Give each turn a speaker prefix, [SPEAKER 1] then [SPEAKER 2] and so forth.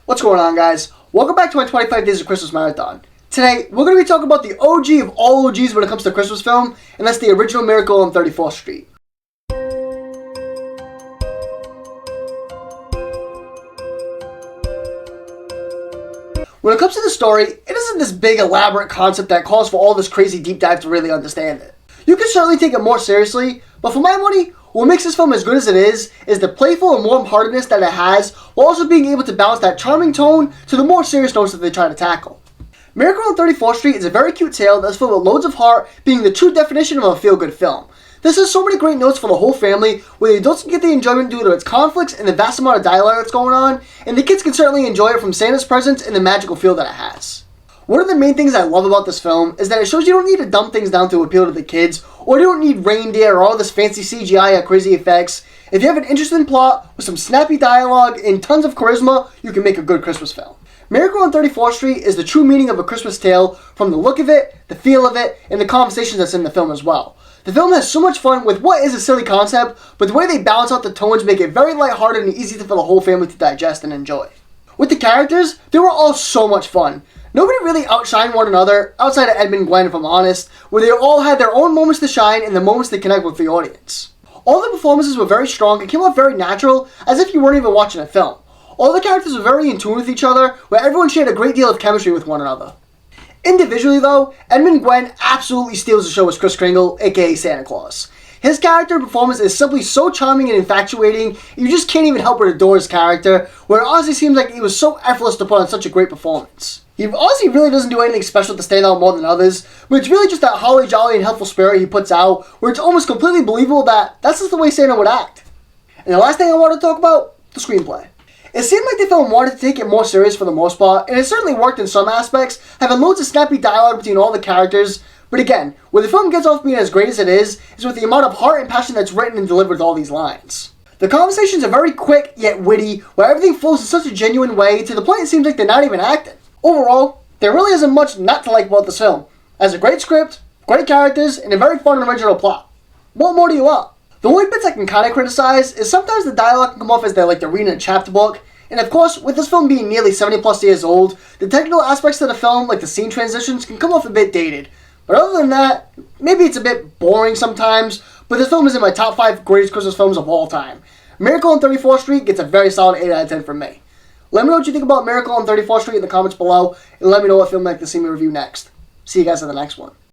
[SPEAKER 1] What's going on, guys? Welcome back to my 25 Days of Christmas Marathon. Today, we're going to be talking about the OG of all OGs when it comes to Christmas film, and that's the original Miracle on 34th Street. When it comes to the story, it isn't this big elaborate concept that calls for all this crazy deep dive to really understand it. You can certainly take it more seriously, but for my money, what makes this film as good as it is the playful and warm-heartedness that it has, while also being able to balance that charming tone to the more serious notes that they try to tackle. Miracle on 34th Street is a very cute tale that's filled with loads of heart, being the true definition of a feel-good film. This has so many great notes for the whole family, where the adults can get the enjoyment due to its conflicts and the vast amount of dialogue that's going on, and the kids can certainly enjoy it from Santa's presence and the magical feel that it has. One of the main things I love about this film is that it shows you don't need to dumb things down to appeal to the kids, or you don't need reindeer or all this fancy CGI or crazy effects. If you have an interesting plot with some snappy dialogue and tons of charisma, you can make a good Christmas film. Miracle on 34th Street is the true meaning of a Christmas tale from the look of it, the feel of it, and the conversations that's in the film as well. The film has so much fun with what is a silly concept, but the way they balance out the tones make it very lighthearted and easy for the whole family to digest and enjoy. With the characters, they were all so much fun. Nobody really outshined one another, outside of Edmund and Gwen if I'm honest, where they all had their own moments to shine and the moments to connect with the audience. All the performances were very strong and came off very natural, as if you weren't even watching a film. All the characters were very in tune with each other, where everyone shared a great deal of chemistry with one another. Individually though, Edmund and Gwen absolutely steals the show as Kris Kringle, aka Santa Claus. His character performance is simply so charming and infatuating, you just can't even help but adore his character, where it honestly seems like it was so effortless to put on such a great performance. He honestly really doesn't do anything special to stand out more than others, but it's really just that holly jolly and helpful spirit he puts out, where it's almost completely believable that that's just the way Santa would act. And the last thing I want to talk about, the screenplay. It seemed like the film wanted to take it more serious for the most part, and it certainly worked in some aspects, having loads of snappy dialogue between all the characters, but again, where the film gets off being as great as it is with the amount of heart and passion that's written and delivered with all these lines. The conversations are very quick yet witty, where everything flows in such a genuine way to the point it seems like they're not even acting. Overall, there really isn't much not to like about this film. It has a great script, great characters, and a very fun and original plot. What more do you want? The only bits I can kind of criticize is sometimes the dialogue can come off as they're like they're reading a chapter book, and of course, with this film being nearly 70 plus years old, the technical aspects of the film, like the scene transitions, can come off a bit dated. But other than that, maybe it's a bit boring sometimes, but this film is in my top 5 greatest Christmas films of all time. Miracle on 34th Street gets a very solid 8 out of 10 from me. Let me know what you think about Miracle on 34th Street in the comments below, and let me know what film I'd like to see me review next. See you guys in the next one.